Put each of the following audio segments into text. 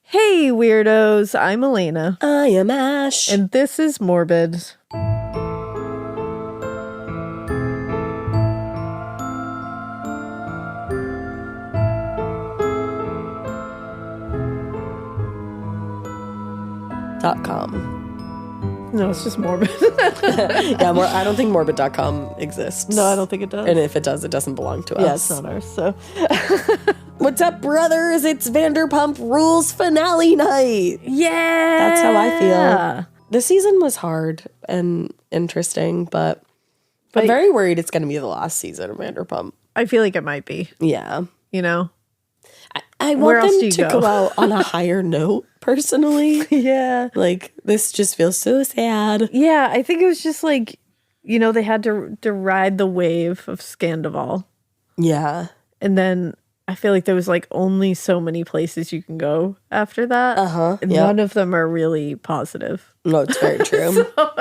Hey, weirdos. I'm Elena. I am Ash. And this is Morbid. .com. No, it's just Morbid. Yeah, I don't think morbid.com exists. No, I don't think it does. And if it does, it doesn't belong to us. Yeah, it's not ours, so. What's up, brothers? It's Vanderpump Rules finale night. Yeah! That's how I feel. This season was hard and interesting, but I'm very worried it's going to be the last season of Vanderpump. I feel like it might be. Yeah. You know? I want them to go out on a higher note, personally. Yeah. Like, this just feels so sad. Yeah, I think it was just like, you know, they had to ride the wave of Scandival. Yeah. And then I feel like there was like only so many places you can go after that. Uh-huh. And none of them are really positive. No, it's very true. So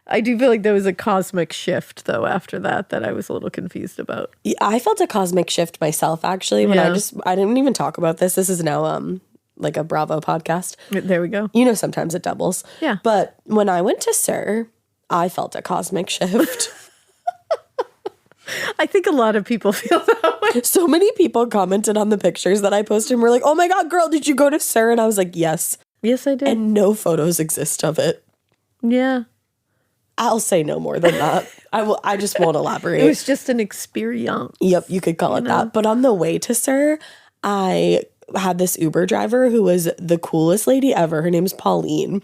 I do feel like there was a cosmic shift though after that I was a little confused about. Yeah, I felt a cosmic shift myself actually when I didn't even talk about this. This is now like a Bravo podcast. There we go. You know, sometimes it doubles. Yeah. But when I went to Sir, I felt a cosmic shift. I think a lot of people feel that way. So many people commented on the pictures that I posted and were like, "Oh my God, girl, did you go to Sir?" And I was like, "Yes." Yes, I did. And no photos exist of it. Yeah. I'll say no more than that. I just won't elaborate. It was just an experience. Yep, you could call it that. But on the way to Sir, I had this Uber driver who was the coolest lady ever. Her name's Pauline.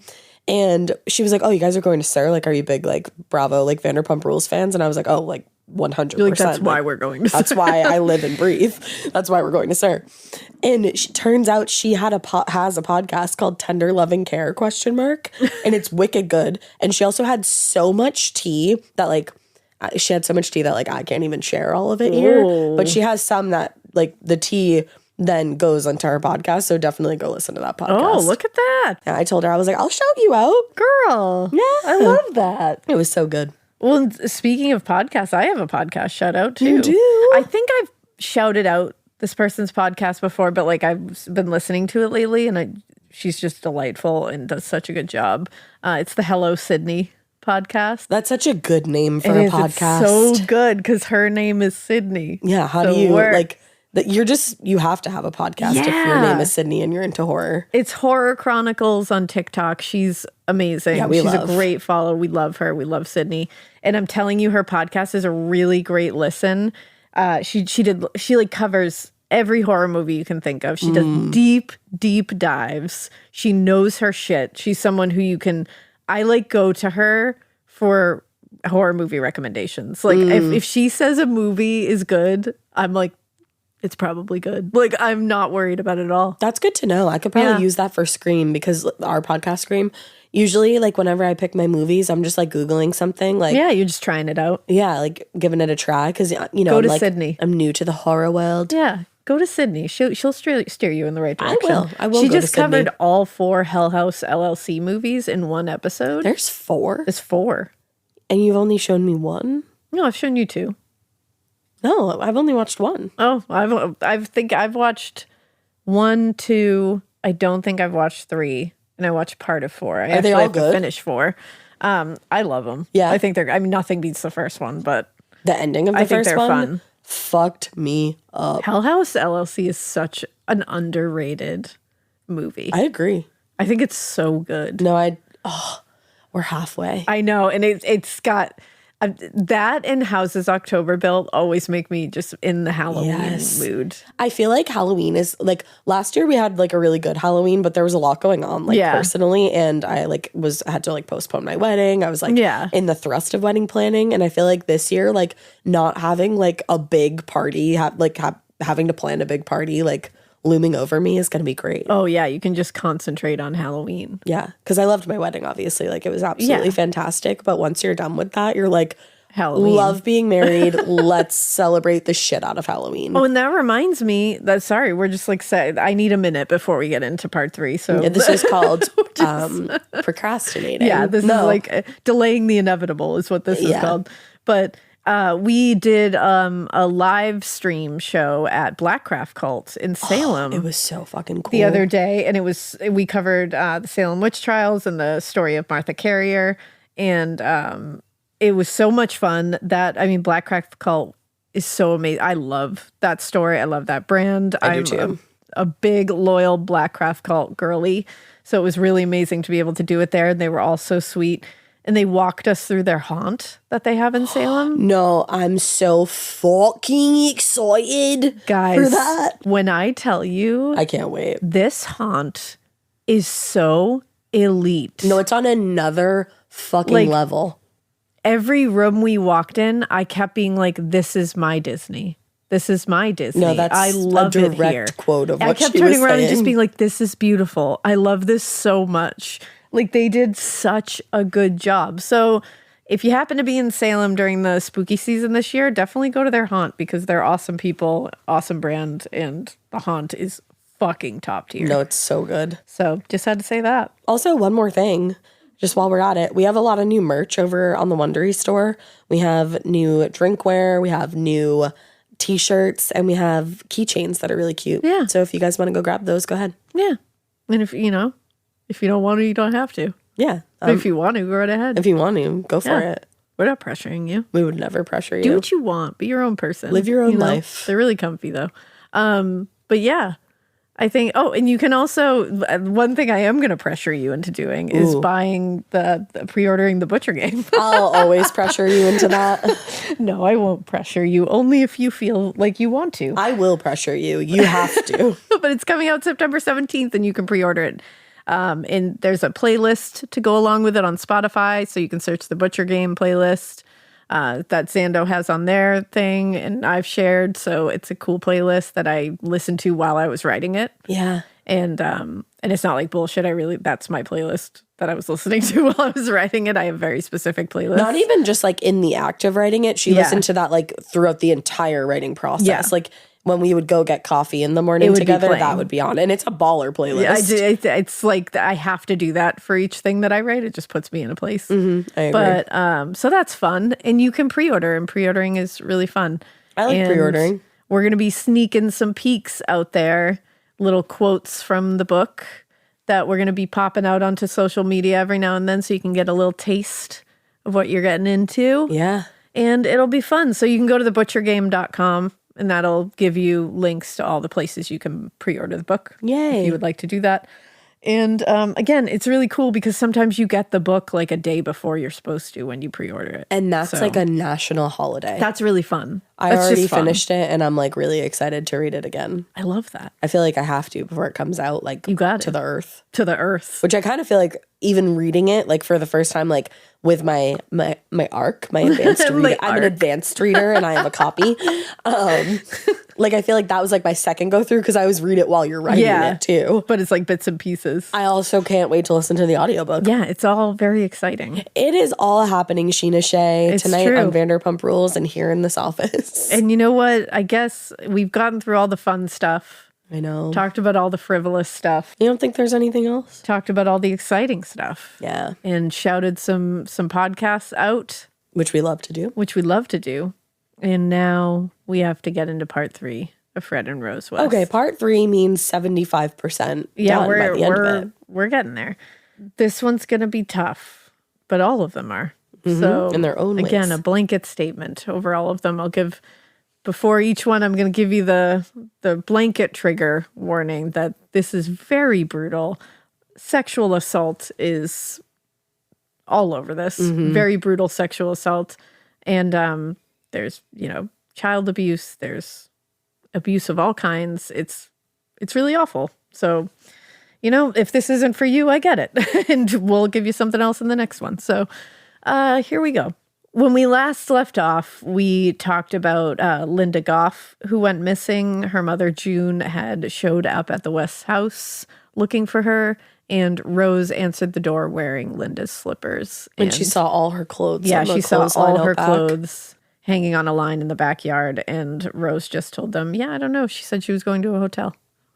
And she was like, "Oh, you guys are going to Sir? Like, are you big, like, Bravo, like, Vanderpump Rules fans?" And I was like, "Oh, like, 100%. You're like, that's why we're going to Sir. That's why I live and breathe. That's why we're going to Sir." And she turns out she had has a podcast called Tender Loving Care ? And it's wicked good. And she also had so much tea that like I can't even share all of it here. But she has some that like the tea then goes onto her podcast. So definitely go listen to that podcast. Oh, look at that. Yeah, I told her, I was like, "I'll shout you out." Girl. Yeah. I love that. It was so good. Well, speaking of podcasts, I have a podcast shout out too. You do? I think I've shouted out this person's podcast before, but like I've been listening to it lately and she's just delightful and does such a good job. It's the Hello Sydney podcast. That's such a good name for a podcast. It's so good because her name is Sydney. Yeah, how do you like that? You have to have a podcast if your name is Sydney and you're into horror. It's Horror Chronicles on TikTok. She's amazing. Yeah, she's a great follow. We love her. We love Sydney. And I'm telling you, her podcast is a really great listen. She like covers every horror movie you can think of. She does deep dives. She knows her shit. She's someone who I like go to her for horror movie recommendations. Like if she says a movie is good, I'm like, it's probably good. Like, I'm not worried about it at all. That's good to know. I could probably use that for Scream because our podcast Scream, usually, like, whenever I pick my movies, I'm just, like, Googling something. Like, yeah, you're just trying it out. Yeah, like, giving it a try because, you know, go to Sydney. I'm new to the horror world. Yeah, go to Sydney. She'll steer you in the right direction. I will She go to just Sydney. covered all 4 Hell House LLC movies in one episode. There's 4? There's 4. And you've only shown me 1? No, I've shown you 2. No, I've only watched 1. Oh, I think I've watched 1, 2. I don't think I've watched 3, and I watched part of 4. Are they all good? Finish 4. I love them. Yeah, I think nothing beats the first one, but the ending of the first they're one fun. Fucked me up. Hell House LLC is such an underrated movie. I agree. I think it's so good. No, we're halfway. I know, and it's got. That and Houses October Built always make me just in the Halloween mood. I feel like Halloween is like last year we had like a really good Halloween, but there was a lot going on personally, and I had to postpone my wedding. I was like in the thrust of wedding planning, and I feel like this year like not having like a big party, having to plan a big party like looming over me is going to be great. Oh yeah, you can just concentrate on Halloween. Yeah, because I loved my wedding, obviously. Like it was absolutely fantastic. But once you're done with that, you're like, Halloween. Love being married. Let's celebrate the shit out of Halloween. Oh, and that reminds me that, sorry, we're just like, I need a minute before we get into part 3. So this is called procrastinating. Yeah, this is like delaying the inevitable is what this is called. But We did a live stream show at Blackcraft Cult in Salem. It was so fucking cool. The other day, and we covered the Salem witch trials and the story of Martha Carrier, and it was so much fun. Blackcraft Cult is so amazing. I love that story. I love that brand. I do too. A big loyal Blackcraft Cult girly, so it was really amazing to be able to do it there. And they were all so sweet. And they walked us through their haunt that they have in Salem. No, I'm so fucking excited, guys, for that. When I tell you, I can't wait. This haunt is so elite. No, it's on another fucking level. Every room we walked in, I kept being like, "This is my Disney. This is my Disney." No, that's I love a it here. direct quote of what I kept she was turning around saying. and just being like, "This is beautiful. I love this so much." Like, they did such a good job. So if you happen to be in Salem during the spooky season this year, definitely go to their haunt because they're awesome people, awesome brand, and the haunt is fucking top tier. No, it's so good. So just had to say that. Also, one more thing, just while we're at it, we have a lot of new merch over on the Wondery store. We have new drinkware, we have new t-shirts, and we have keychains that are really cute. Yeah. So if you guys want to go grab those, go ahead. Yeah. And if you don't want to, you don't have to. Yeah. But if you want to, go right ahead. If you want to, go for it. We're not pressuring you. We would never pressure you. Do what you want. Be your own person. Live your own life. They're really comfy though. But yeah, I think, and you can also, one thing I am going to pressure you into doing is buying pre-ordering the Butcher Game. I'll always pressure you into that. No, I won't pressure you. Only if you feel like you want to. I will pressure you. You have to. But it's coming out September 17th and you can pre-order it. And there's a playlist to go along with it on Spotify. So you can search the Butcher Game playlist that Zando has on their thing and I've shared. So it's a cool playlist that I listened to while I was writing it. Yeah. And it's not like bullshit. That's my playlist that I was listening to while I was writing it. I have a very specific playlist. Not even just like in the act of writing it. She listened to that like throughout the entire writing process. Yeah. Like when we would go get coffee in the morning together, that would be on. And it's a baller playlist. Yeah, it's like I have to do that for each thing that I write. It just puts me in a place. Mm-hmm, I agree. But so that's fun. And you can pre-order, and pre-ordering is really fun. I like pre-ordering. We're going to be sneaking some peeks out there, little quotes from the book that we're going to be popping out onto social media every now and then so you can get a little taste of what you're getting into. Yeah. And it'll be fun. So you can go to thebutchergame.com. And that'll give you links to all the places you can pre-order the book. Yay. If you would like to do that. And again, it's really cool because sometimes you get the book like a day before you're supposed to when you pre-order it. And that's like a national holiday. That's really fun. I already finished it and I'm like really excited to read it again. I love that. I feel like I have to before it comes out like you got to the earth. To the earth. Which I kind of feel like even reading it like for the first time like with my ARC, my advanced reader. I'm an advanced reader and I have a copy. Like I feel like that was like my second go through because I always read it while you're writing it too. But it's like bits and pieces. I also can't wait to listen to the audiobook. Yeah, it's all very exciting. It is all happening, Sheena Shea, tonight on Vanderpump Rules and here in this office. And you know what? I guess we've gotten through all the fun stuff. I know. Talked about all the frivolous stuff. You don't think there's anything else? Talked about all the exciting stuff. Yeah. And shouted some podcasts out. Which we love to do. And now we have to get into part 3 of Fred and Rose West. Okay, part 3 means 75%. Yeah, we're getting there. This one's going to be tough, but all of them are. Mm-hmm. So in their own ways. Again, a blanket statement over all of them. I'll give, before each one, I'm going to give you the blanket trigger warning that this is very brutal. Sexual assault is all over this. Mm-hmm. Very brutal sexual assault. And there's, child abuse. There's abuse of all kinds. It's really awful. So, if this isn't for you, I get it. And we'll give you something else in the next one. So here we go. When we last left off, we talked about Linda Goff, who went missing. Her mother, June, had showed up at the West house looking for her. And Rose answered the door wearing Linda's slippers. And she saw all her clothes. Yeah, she saw all her clothes hanging on a line in the backyard. And Rose just told them, yeah, I don't know. She said she was going to a hotel.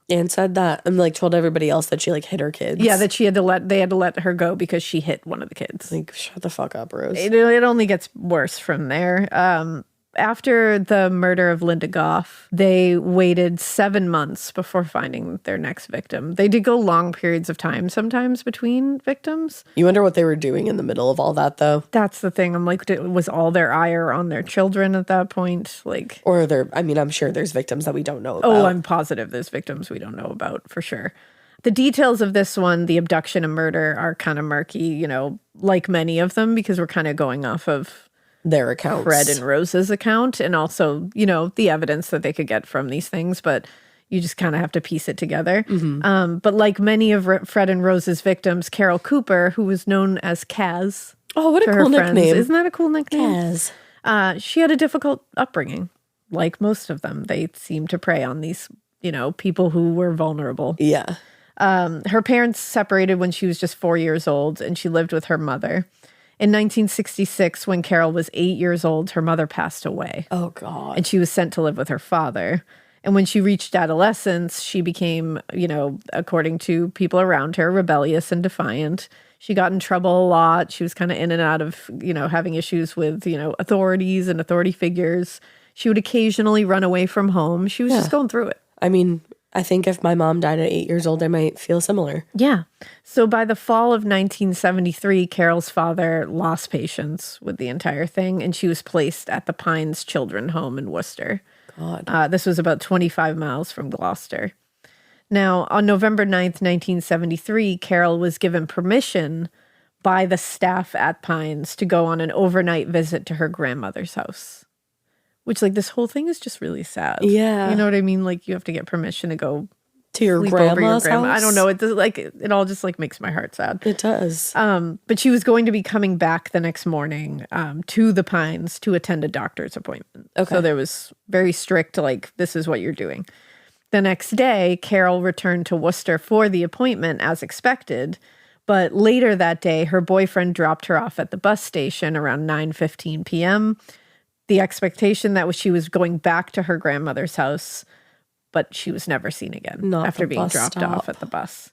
And said that, and like told everybody else that she like hit her kids. Yeah, that they had to let her go because she hit one of the kids. Like, shut the fuck up, Rose. It only gets worse from there. After the murder of Linda Goff, they waited 7 months before finding their next victim. They did go long periods of time sometimes between victims. You wonder what they were doing in the middle of all that, though. That's the thing. I'm like, was all their ire on their children at that point? Like, or I'm sure there's victims that we don't know about. Oh, I'm positive there's victims we don't know about for sure. The details of this one, the abduction and murder, are kind of murky, you know, like many of them, because we're kind of going off of their accounts. Fred and Rose's account, and also, you know, the evidence that they could get from these things, but you just kind of have to piece it together. But like many of Fred and Rose's victims, Carol Cooper, who was known as Kaz. Oh, what a cool nickname. Isn't that a cool nickname? Kaz. She had a difficult upbringing, like most of them. They seemed to prey on these, you know, people who were vulnerable. Yeah. Her parents separated when she was just 4 years old, and she lived with her mother. In 1966, when Carol was 8 years old, her mother passed away. Oh, God. And she was sent to live with her father. And when she reached adolescence, she became, you know, according to people around her, rebellious and defiant. She got in trouble a lot. She was kind of in and out of, you know, having issues with, you know, authorities and authority figures. She would occasionally run away from home. She was just going through it. I mean, I think if my mom died at 8 years old, I might feel similar. Yeah. So by the fall of 1973, Carol's father lost patience with the entire thing, and she was placed at the Pines Children's Home in Worcester. God. This was about 25 miles from Gloucester. Now, on November 9th, 1973, Carol was given permission by the staff at Pines to go on an overnight visit to her grandmother's house. Which, like, this whole thing is just really sad. Yeah. You know what I mean? Like, you have to get permission to go to your sleep over your grandma's grandma. house? I don't know. It does, like, it all just, like, makes my heart sad. It does. But she was going to be coming back the next morning to the Pines to attend a doctor's appointment. Okay. So there was very strict, like, this is what you're doing. The next day, Carol returned to Worcester for the appointment as expected. But later that day, her boyfriend dropped her off at the bus station around 9:15 p.m., the expectation that she was going back to her grandmother's house, but she was never seen again after being dropped off at the bus.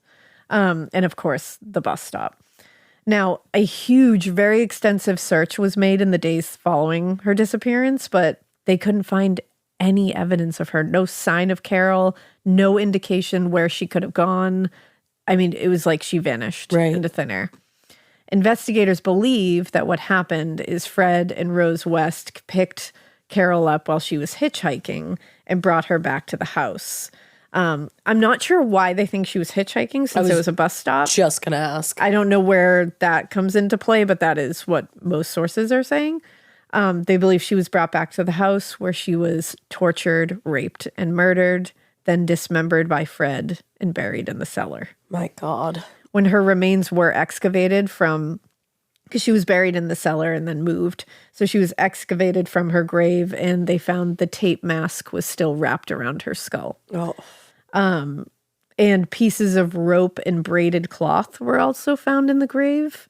And of course, the bus stop. Now, a huge, very extensive search was made in the days following her disappearance, but they couldn't find any evidence of her. No sign of Carol, no indication where she could have gone. I mean, it was like she vanished into thin air. Investigators believe that what happened is Fred and Rose West picked Carol up while she was hitchhiking and brought her back to the house. I'm not sure why they think she was hitchhiking since it was a bus stop. Just gonna ask. I don't know where that comes into play, but that is what most sources are saying. They believe she was brought back to the house where she was tortured, raped, and murdered, then dismembered by Fred and buried in the cellar. My God. When her remains were excavated because she was buried in the cellar and then moved. So she was excavated from her grave, and they found the tape mask was still wrapped around her skull. Oh. And pieces of rope and braided cloth were also found in the grave.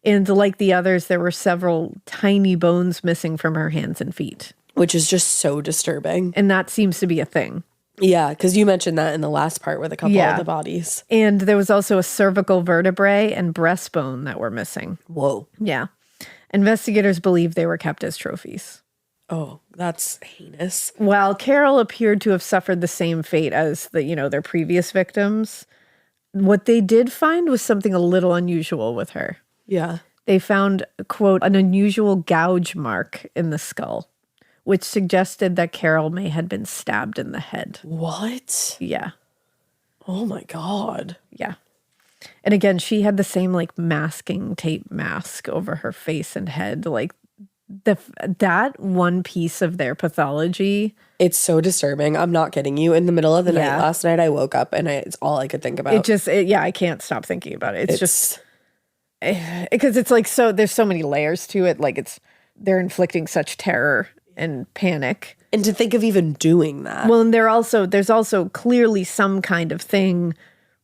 And like the others, there were several tiny bones missing from her hands and feet. Which is just so disturbing. And that seems to be a thing. Yeah, because you mentioned that in the last part with a couple of the bodies. And there was also a cervical vertebrae and breastbone that were missing. Whoa. Yeah. Investigators believe they were kept as trophies. Oh, that's heinous. While Carol appeared to have suffered the same fate as their previous victims, what they did find was something a little unusual with her. Yeah. They found, quote, an unusual gouge mark in the skull, which suggested that Carol may have been stabbed in the head. What? Yeah. Oh my God. Yeah. And again, she had the same like masking tape mask over her face and head. Like that one piece of their pathology. It's so disturbing. I'm not kidding you. In the middle of the night last night, I woke up and it's all I could think about. I can't stop thinking about it. It's just because it's like there's so many layers to it. Like they're inflicting such terror and panic. And to think of even doing that. Well, and there's also clearly some kind of thing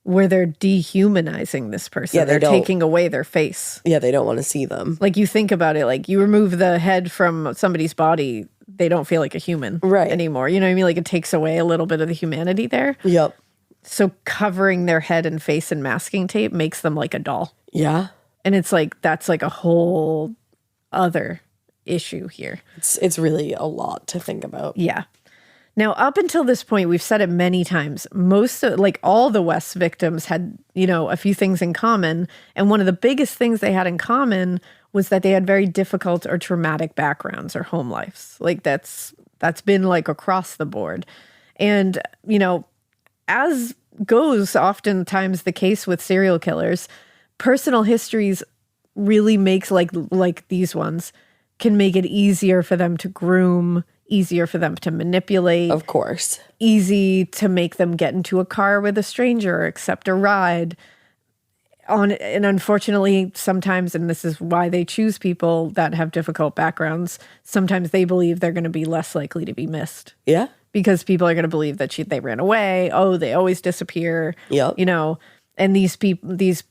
where they're dehumanizing this person. Yeah, they're taking away their face. Yeah, they don't want to see them. Like, you think about it, like, you remove the head from somebody's body, they don't feel like a human anymore. You know what I mean? Like, it takes away a little bit of the humanity there. Yep. So covering their head and face in masking tape makes them like a doll. Yeah. And it's like, that's like a whole other issue here. It's really a lot to think about. Yeah. Now, up until this point, we've said it many times, all the West victims had, a few things in common. And one of the biggest things they had in common was that they had very difficult or traumatic backgrounds or home lives. Like that's been like across the board. And, as goes oftentimes the case with serial killers, personal histories really makes like these ones can make it easier for them to groom, easier for them to manipulate. Of course. Easy to make them get into a car with a stranger or accept a ride. And unfortunately, sometimes, and this is why they choose people that have difficult backgrounds, sometimes they believe they're going to be less likely to be missed. Yeah. Because people are going to believe that they ran away. Oh, they always disappear. Yep. And these people, these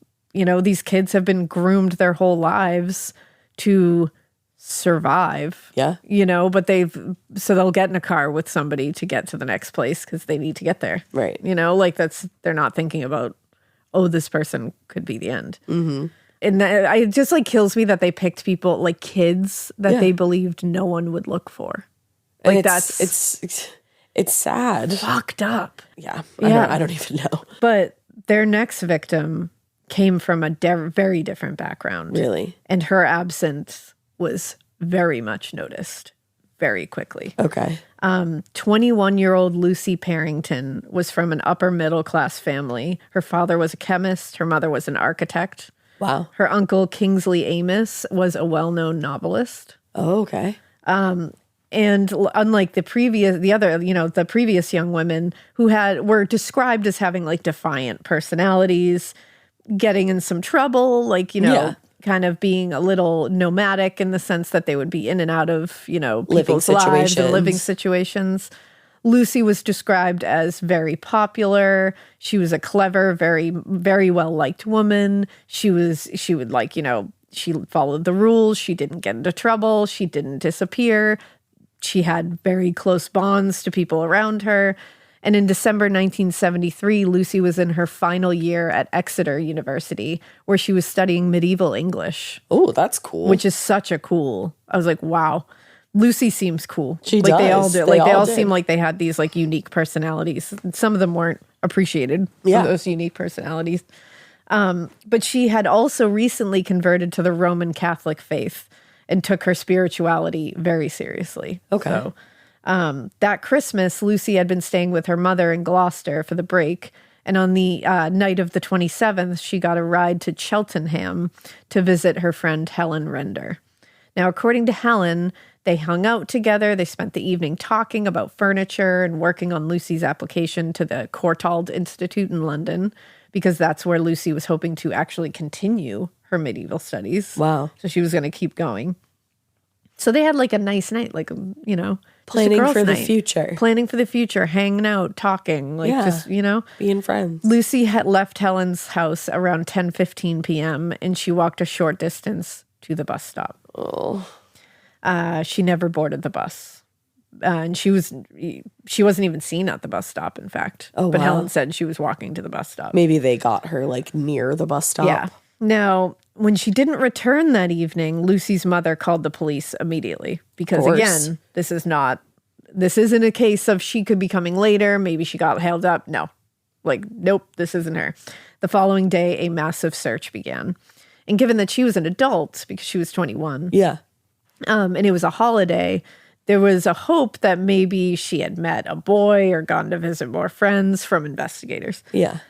kids have been groomed their whole lives to survive. Yeah. But so they'll get in a car with somebody to get to the next place because they need to get there. Right. They're not thinking about, oh, this person could be the end. Mm-hmm. And it just kills me that they picked people like kids that they believed no one would look for. Like it's sad. Fucked up. Yeah. I don't even know. But their next victim came from a very different background. Really? And her absence was very much noticed very quickly. Okay. 21-year-old Lucy Parrington was from an upper middle class family. Her father was a chemist. Her mother was an architect. Wow. Her uncle Kingsley Amos was a well-known novelist. Oh, okay. And unlike the previous young women who were described as having defiant personalities, getting in some trouble, kind of being a little nomadic in the sense that they would be in and out of, people's lives and living situations. Lucy was described as very popular. She was a clever, very, very well-liked woman. She would she followed the rules. She didn't get into trouble. She didn't disappear. She had very close bonds to people around her. And in December 1973, Lucy was in her final year at Exeter University, where she was studying medieval English. Oh, that's cool. Which is such a cool. I was like, wow, Lucy seems cool. She does. They all do. They all seem like they had these unique personalities. Some of them weren't appreciated. Yeah. Those unique personalities. But she had also recently converted to the Roman Catholic faith and took her spirituality very seriously. Okay. So, that Christmas, Lucy had been staying with her mother in Gloucester for the break. And on the night of the 27th, she got a ride to Cheltenham to visit her friend Helen Render. Now, according to Helen, they hung out together. They spent the evening talking about furniture and working on Lucy's application to the Courtauld Institute in London, because that's where Lucy was hoping to actually continue her medieval studies. Wow. So she was going to keep going. So they had a nice night, planning for the future. Planning for the future, hanging out, talking, being friends. Lucy had left Helen's house around 10:15 p.m. and she walked a short distance to the bus stop. Oh. She never boarded the bus. And she wasn't even seen at the bus stop, in fact. Oh, but wow. Helen said she was walking to the bus stop. Maybe they got her near the bus stop. Yeah. Now, when she didn't return that evening, Lucy's mother called the police immediately because, again, this isn't a case of she could be coming later. Maybe she got held up. No, nope, this isn't her. The following day, a massive search began. And given that she was an adult because she was 21, yeah, and it was a holiday, there was a hope that maybe she had met a boy or gone to visit more friends from investigators. Yeah.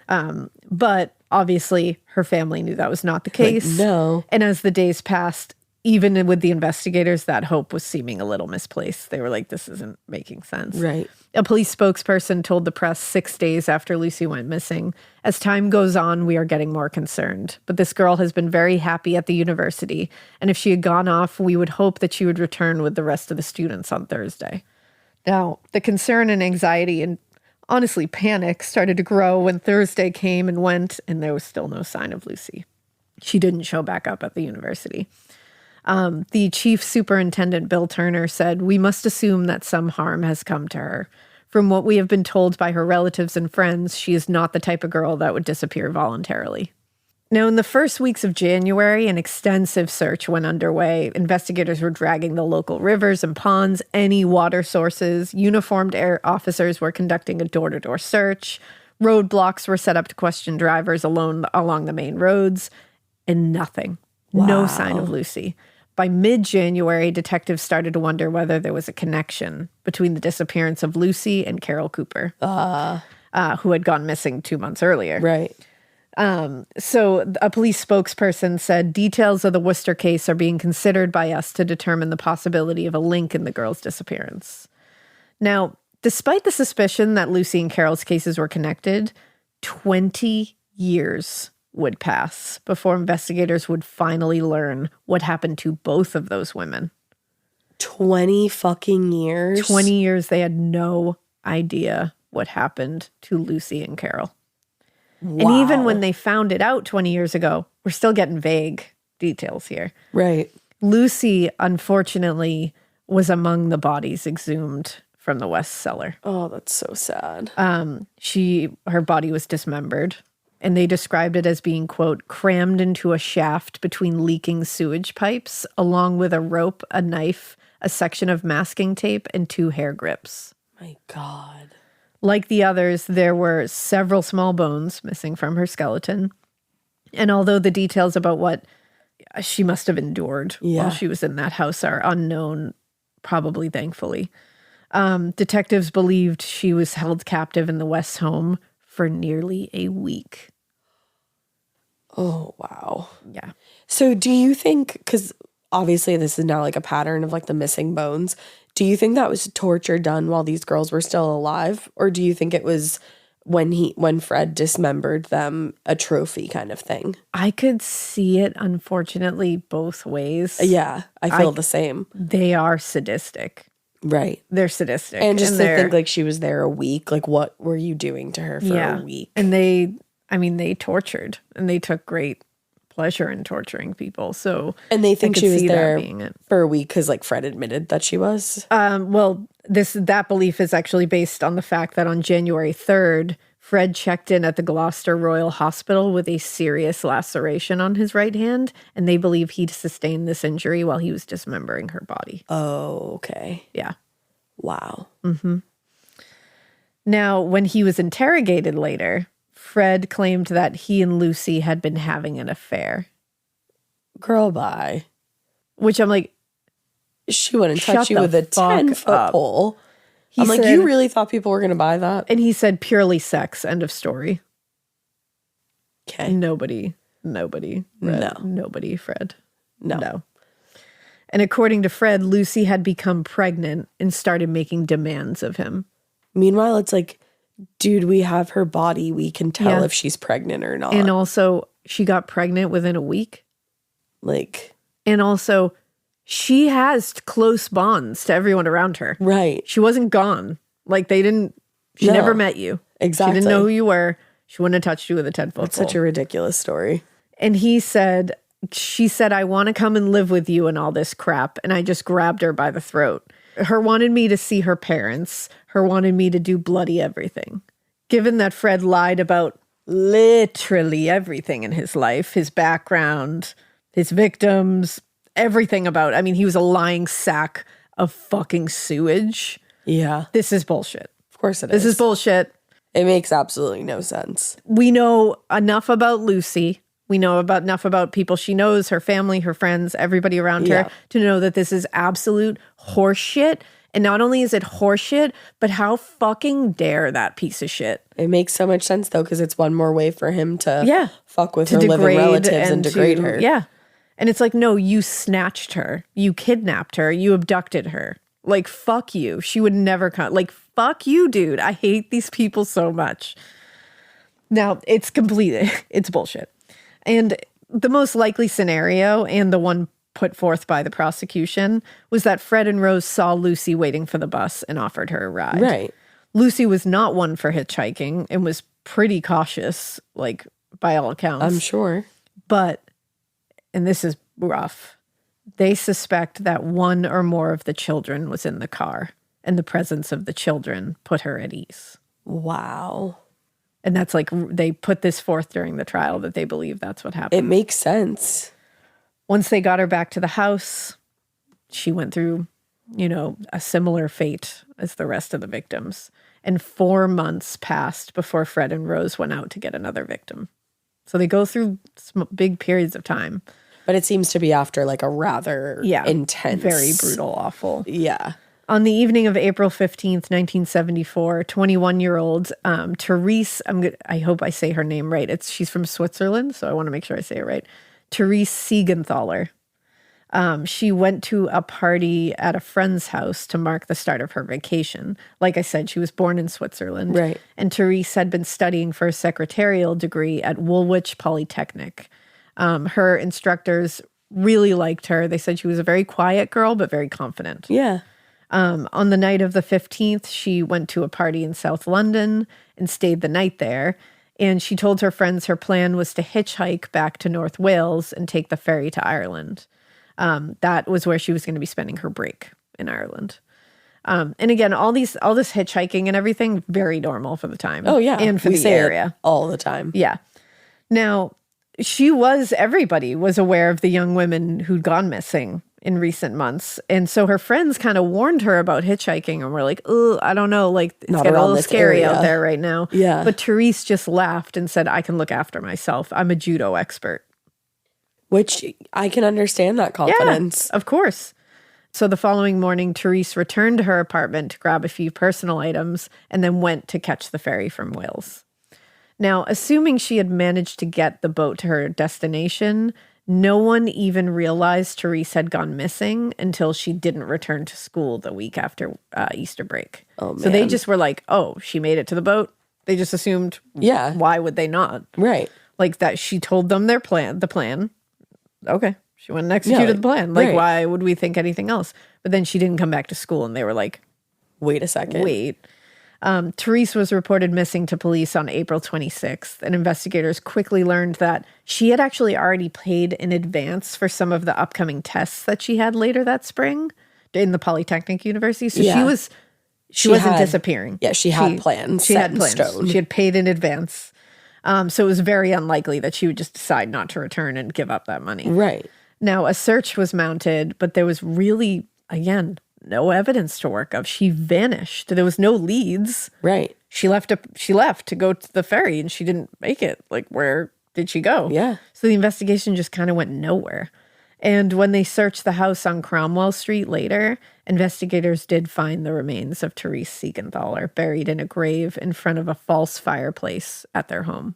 But obviously her family knew that was not the case. No. And as the days passed, even with the investigators, that hope was seeming a little misplaced. They were like, this isn't making sense. Right. A police spokesperson told the press 6 days after Lucy went missing, as time goes on, we are getting more concerned. But this girl has been very happy at the university. And if she had gone off, we would hope that she would return with the rest of the students on Thursday. Now, the concern and anxiety and honestly panic started to grow when Thursday came and went, and there was still no sign of Lucy. She didn't show back up at the university. The chief superintendent, Bill Turner, said, "We must assume that some harm has come to her. From what we have been told by her relatives and friends, she is not the type of girl that would disappear voluntarily. Now, in the first weeks of January, an extensive search went underway. Investigators were dragging the local rivers and ponds, any water sources. Uniformed air officers were conducting a door-to-door search. Roadblocks were set up to question drivers along the main roads. And nothing. Wow. No sign of Lucy. By mid-January, detectives started to wonder whether there was a connection between the disappearance of Lucy and Carol Cooper, who had gone missing 2 months earlier. Right. So a police spokesperson said details of the Worcester case are being considered by us to determine the possibility of a link in the girl's disappearance. Now, despite the suspicion that Lucy and Carol's cases were connected, 20 years would pass before investigators would finally learn what happened to both of those women. 20 fucking years? 20 years, they had no idea what happened to Lucy and Carol. Wow. And even when they found it out 20 years ago, we're still getting vague details here. Right. Lucy, unfortunately, was among the bodies exhumed from the West Cellar. Oh, that's so sad. Her body was dismembered, and they described it as being, quote, crammed into a shaft between leaking sewage pipes, along with a rope, a knife, a section of masking tape, and 2 hair grips. My God. Like the others, there were several small bones missing from her skeleton. And although the details about what she must have endured while she was in that house are unknown, probably thankfully, detectives believed she was held captive in the West home for nearly a week. Oh, wow. Yeah. So do you think, because obviously this is now like a pattern of like the missing bones, do you think that was torture done while these girls were still alive? Or do you think it was when Fred dismembered them, a trophy kind of thing? I could see it, unfortunately, both ways. Yeah, I feel the same. They are sadistic. Right. They're sadistic. And just to think like she was there a week, like what were you doing to her for a week? And they tortured, and they took great pleasure in torturing people. So, and they think she was there for a week because like Fred admitted that she was. Well, that belief is actually based on the fact that on January 3rd, Fred checked in at the Gloucester Royal Hospital with a serious laceration on his right hand, and they believe he'd sustained this injury while he was dismembering her body. Oh, okay. Yeah. Wow. Mm-hmm. Now, when he was interrogated later, Fred claimed that he and Lucy had been having an affair. Girl, bye. Which I'm like, she wouldn't touch you with a 10-foot pole. I'm like, you really thought people were going to buy that? And he said purely sex, end of story. Okay. Nobody, Fred. No. And according to Fred, Lucy had become pregnant and started making demands of him. Meanwhile, it's like, dude, we have her body. We can tell if she's pregnant or not. And also, she got pregnant within a week. And also, she has close bonds to everyone around her. Right. She wasn't gone. Like, she never met you. Exactly. She didn't know who you were. She wouldn't have touched you with a 10-foot pole. That's such a ridiculous story. And she said, I want to come and live with you and all this crap. And I just grabbed her by the throat. Her wanted me to see her parents. Her wanted me to do bloody everything. Given that Fred lied about literally everything in his life, his background, his victims, everything he was a lying sack of fucking sewage. Yeah. This is bullshit. Of course it is. This is bullshit. It makes absolutely no sense. We know enough about Lucy. We know enough about people she knows, her family, her friends, everybody around her, to know that this is absolute horseshit. And not only is it horseshit, but how fucking dare that piece of shit? It makes so much sense, though, because it's one more way for him to fuck with her living relatives and degrade her. Yeah. And it's like, no, you snatched her. You kidnapped her. You abducted her. Like, fuck you. She would never come. Like, fuck you, dude. I hate these people so much. Now, it's bullshit. And the most likely scenario, and the one put forth by the prosecution, was that Fred and Rose saw Lucy waiting for the bus and offered her a ride. Right. Lucy was not one for hitchhiking and was pretty cautious, like, by all accounts. I'm sure. But, and this is rough, they suspect that one or more of the children was in the car and the presence of the children put her at ease. Wow. And that's like, they put this forth during the trial that they believe that's what happened. It makes sense. Once they got her back to the house, she went through, a similar fate as the rest of the victims. And 4 months passed before Fred and Rose went out to get another victim. So they go through big periods of time. But it seems to be after like a rather intense. Very brutal, awful. Yeah. On the evening of April 15th, 1974, 21-year-old Therese, I hope I say her name right. She's from Switzerland, so I want to make sure I say it right. Therese Thaler. She went to a party at a friend's house to mark the start of her vacation. Like I said, she was born in Switzerland. Right. And Therese had been studying for a secretarial degree at Woolwich Polytechnic. Her instructors really liked her. They said she was a very quiet girl, but very confident. Yeah. On the night of the 15th, she went to a party in South London and stayed the night there. And she told her friends her plan was to hitchhike back to North Wales and take the ferry to Ireland. That was where she was going to be spending her break in Ireland. And again, all this hitchhiking and everything, very normal for the time. Oh, yeah. And for the area. All the time. Yeah. Now, everybody was aware of the young women who'd gone missing in recent months. And so her friends kind of warned her about hitchhiking and were like, oh, I don't know, like it's getting a little scary out there right now. Yeah. But Therese just laughed and said, I can look after myself. I'm a judo expert. Which I can understand that confidence. Yeah, of course. So the following morning, Therese returned to her apartment to grab a few personal items and then went to catch the ferry from Wales. Now, assuming she had managed to get the boat to her destination, no one even realized Therese had gone missing until she didn't return to school the week after Easter break. Oh, man. So they just were like, oh, she made it to the boat. They just assumed, why would they not? Right. Like that she told them the plan. Okay. She went and executed the plan. Like, why would we think anything else? But then she didn't come back to school and they were like, wait a second. Wait. Therese was reported missing to police on April 26th, and investigators quickly learned that she had actually already paid in advance for some of the upcoming tests that she had later that spring in the Polytechnic University. So she wasn't disappearing. Yeah, she had plans. She had plans. Stone. She had paid in advance. So it was very unlikely that she would just decide not to return and give up that money. Right. Now, a search was mounted, but there was really, again, no evidence to work of. She vanished. There was no leads. Right. She left to go to the ferry and she didn't make it. Like, where did she go? Yeah. So the investigation just kind of went nowhere. And when they searched the house on Cromwell Street later, investigators did find the remains of Therese Thaler buried in a grave in front of a false fireplace at their home.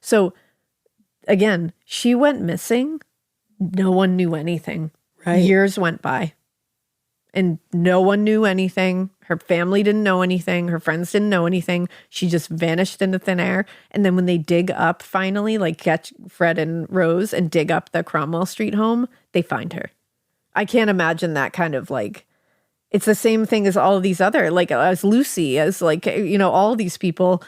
So, again, she went missing. No one knew anything. Right. Years went by. And no one knew anything. Her family didn't know anything. Her friends didn't know anything. She just vanished into thin air. And then when they dig up finally, like catch Fred and Rose and dig up the Cromwell Street home, they find her. I can't imagine that kind of like, it's the same thing as all of these other, like as Lucy, as like, all these people.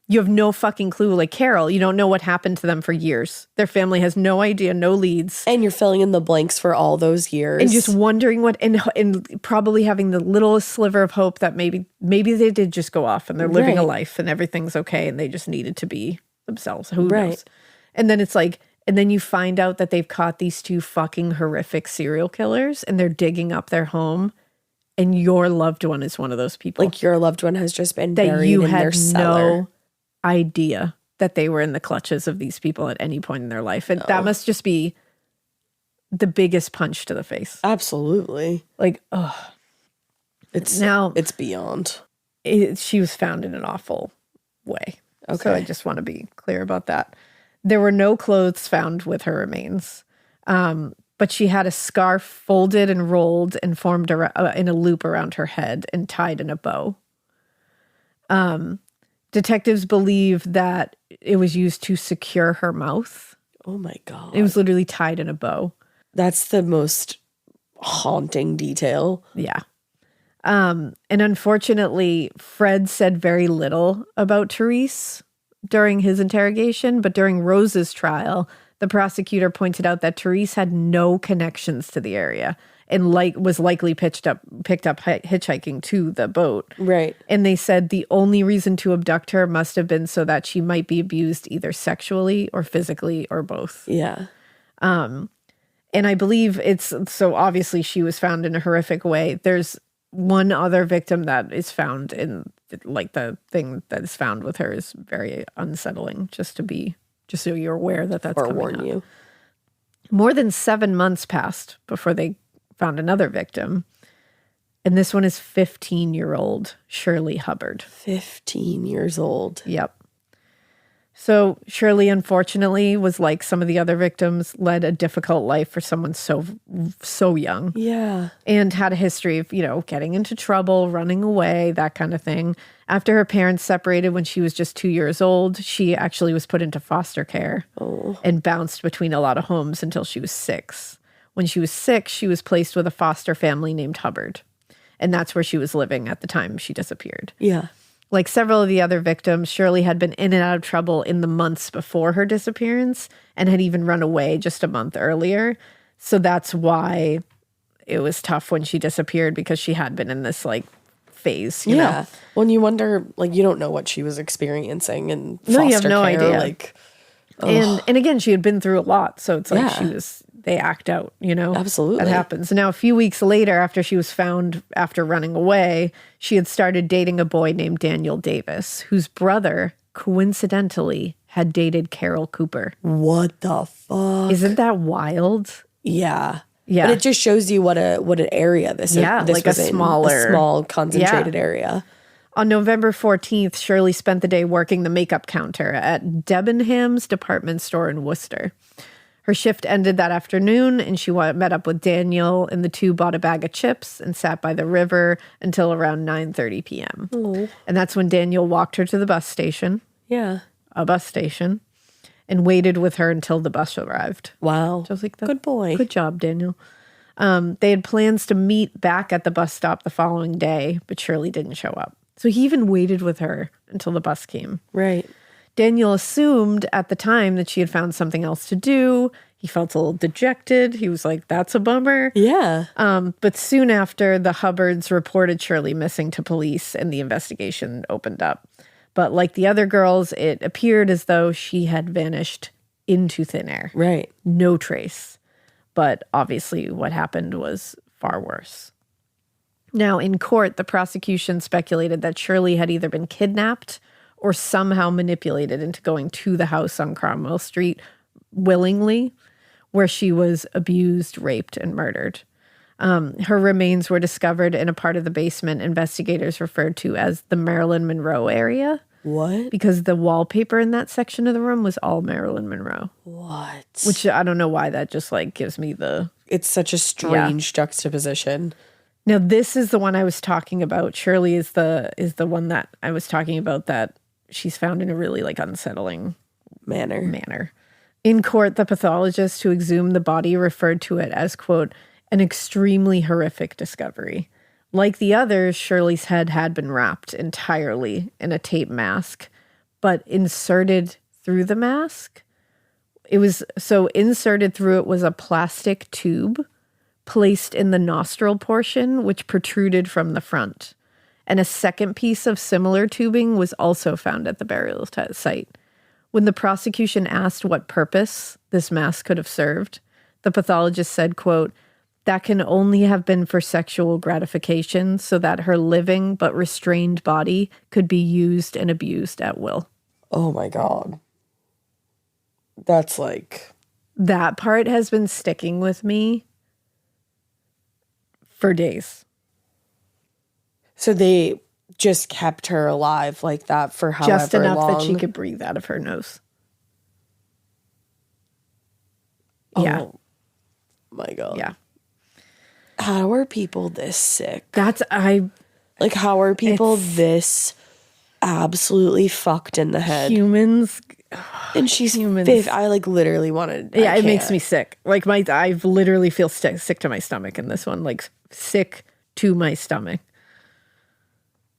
You have no fucking clue. Like Carol, you don't know what happened to them for years. Their family has no idea, no leads. And you're filling in the blanks for all those years. And just wondering and probably having the littlest sliver of hope that maybe they did just go off and they're living a life and everything's okay and they just needed to be themselves. Who knows? And then it's like, and then you find out that they've caught these two fucking horrific serial killers and they're digging up their home. And your loved one is one of those people. Like your loved one has just been buried in their cellar. No idea that they were in the clutches of these people at any point in their life. And that must just be the biggest punch to the face. Absolutely. Like, it's beyond. She was found in an awful way. Okay. So I just want to be clear about that. There were no clothes found with her remains. But she had a scarf folded and rolled and formed in a loop around her head and tied in a bow. Detectives believe that it was used to secure her mouth. Oh my God. It was literally tied in a bow. That's the most haunting detail. Yeah. And unfortunately, Fred said very little about Therese during his interrogation, but during Rose's trial, the prosecutor pointed out that Therese had no connections to the area and was likely picked up hitchhiking to the boat. Right. And they said the only reason to abduct her must have been so that she might be abused either sexually or physically or both. Yeah. And I believe so obviously she was found in a horrific way. There's one other victim that is found in, like, the thing that is found with her is very unsettling, just so you're aware that that's coming warn up. you. More than 7 months passed before they found another victim. And this one is 15-year-old Shirley Hubbard. 15 years old. Yep. So Shirley, unfortunately, was like some of the other victims, led a difficult life for someone so young. Yeah. And had a history of, getting into trouble, running away, that kind of thing. After her parents separated when she was just 2 years old, she actually was put into foster care and bounced between a lot of homes until she was 6. When she was 6, she was placed with a foster family named Hubbard. And that's where she was living at the time she disappeared. Yeah. Like several of the other victims, Shirley had been in and out of trouble in the months before her disappearance and had even run away just a month earlier. So that's why it was tough when she disappeared, because she had been in this phase, you know? When you wonder, you don't know what she was experiencing in foster No, you have no care, idea. And again, she had been through a lot. So it's they act out, Absolutely. That happens. Now, a few weeks later, after she was found after running away, she had started dating a boy named Daniel Davis, whose brother, coincidentally, had dated Carol Cooper. What the fuck? Isn't that wild? Yeah. Yeah. But it just shows you what an area this is. Yeah, This like a was in, smaller- a small concentrated area. On November 14th, Shirley spent the day working the makeup counter at Debenham's department store in Worcester. Her shift ended that afternoon, and she met up with Daniel, and the two bought a bag of chips and sat by the river until around 9:30 p.m. Oh. And that's when Daniel walked her to the bus station, a bus station, and waited with her until the bus arrived. Wow. So I was like, good boy. Good job, Daniel. They had plans to meet back at the bus stop the following day, but Shirley didn't show up. So he even waited with her until the bus came. Right. Daniel assumed at the time that she had found something else to do. He felt a little dejected. He was like, that's a bummer. Yeah. But soon after, the Hubbards reported Shirley missing to police, and the investigation opened up. But like the other girls, it appeared as though she had vanished into thin air. Right. No trace. But obviously what happened was far worse. Now, in court, the prosecution speculated that Shirley had either been kidnapped or somehow manipulated into going to the house on Cromwell Street willingly, where she was abused, raped, and murdered. Her remains were discovered in a part of the basement investigators referred to as the Marilyn Monroe area. What? Because the wallpaper in that section of the room was all Marilyn Monroe. What? Which I don't know why that just gives me the... It's such a strange juxtaposition. Now, this is the one I was talking about. Shirley is the one that I was talking about, that she's found in a really unsettling manner. In court, the pathologist who exhumed the body referred to it as, quote, an extremely horrific discovery. Like the others, Shirley's head had been wrapped entirely in a tape mask, but inserted through the mask. Inserted through it was a plastic tube placed in the nostril portion, which protruded from the front. And a second piece of similar tubing was also found at the burial site. When the prosecution asked what purpose this mask could have served, the pathologist said, quote, that can only have been for sexual gratification so that her living but restrained body could be used and abused at will. Oh my God. That's That part has been sticking with me for days. So they just kept her alive like that for however long? Just enough that she could breathe out of her nose. Yeah. Oh my God. Yeah. How are people this sick? How are people this absolutely fucked in the head? Humans. And she's humans. I literally wanted. Yeah, it makes me sick. I literally feel sick to my stomach in this one. Sick to my stomach.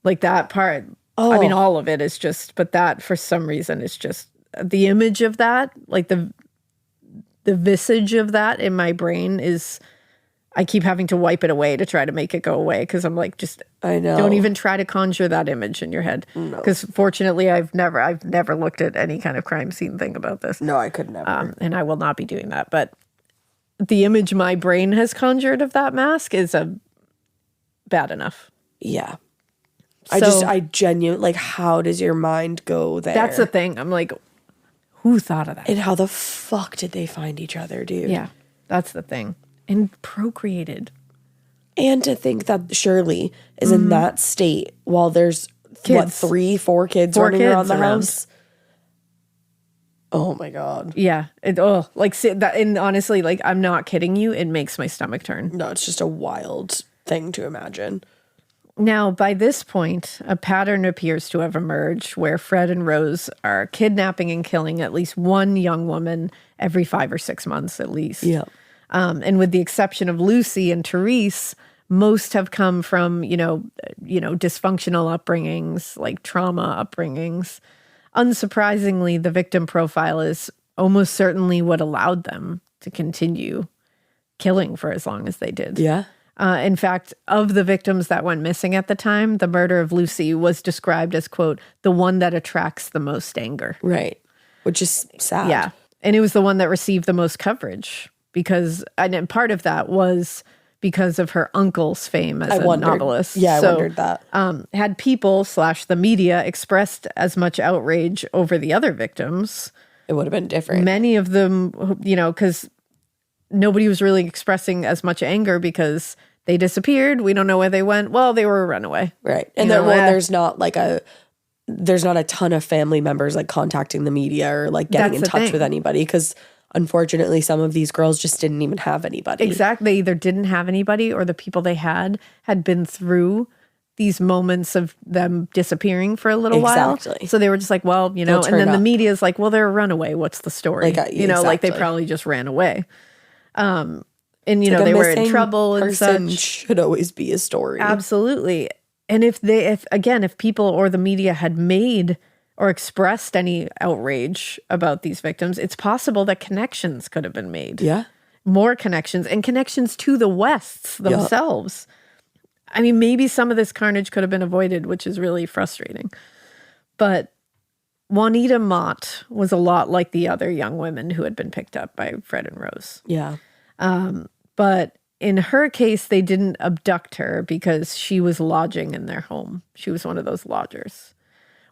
That part. Oh. I mean, all of it is just, but that for some reason is just the image of that, the visage of that in my brain is I keep having to wipe it away to try to make it go away because I'm like, just I know. Don't even try to conjure that image in your head. Because fortunately, I've never looked at any kind of crime scene thing about this. No, I could never. And I will not be doing that. But the image my brain has conjured of that mask is bad enough. Yeah. I genuinely, like, how does your mind go there? That's the thing. I'm like, who thought of that? And how the fuck did they find each other, dude? Yeah, that's the thing. And procreated. And to think that Shirley is in that state while there's, Kids. 4 kids running around the house? Oh my God. Yeah. And honestly, like, I'm not kidding you. It makes my stomach turn. No, it's just a wild thing to imagine. Now, by this point, a pattern appears to have emerged where Fred and Rose are kidnapping and killing at least one young woman every 5 or 6 months at least. Yeah. And with the exception of Lucy and Therese, most have come from, dysfunctional upbringings, like trauma upbringings. Unsurprisingly, the victim profile is almost certainly what allowed them to continue killing for as long as they did. Yeah. In fact, of the victims that went missing at the time, the murder of Lucy was described as, quote, the one that attracts the most anger. Right. Which is sad. Yeah. And it was the one that received the most coverage because, and part of that was because of her uncle's fame as a novelist. Yeah, I wondered that. Had people / the media expressed as much outrage over the other victims, it would have been different. Many of them, because nobody was really expressing as much anger because they disappeared. We don't know where they went. Well, they were a runaway. Right. And there's not a ton of family members like contacting the media or like getting in touch with anybody because unfortunately some of these girls just didn't even have anybody. Exactly. They either didn't have anybody or the people they had been through these moments of them disappearing for a little while. So they were just like, well, and then the media's like, well, they're a runaway. What's the story? Like they probably just ran away. And they were in trouble and such. Should always be a story. Absolutely. And if people or the media had made or expressed any outrage about these victims, it's possible that connections could have been made. Yeah. More connections and connections to the Wests themselves. Yep. I mean, maybe some of this carnage could have been avoided, which is really frustrating. But Wanita Watt was a lot like the other young women who had been picked up by Fred and Rose. Yeah. But in her case, they didn't abduct her because she was lodging in their home. She was one of those lodgers.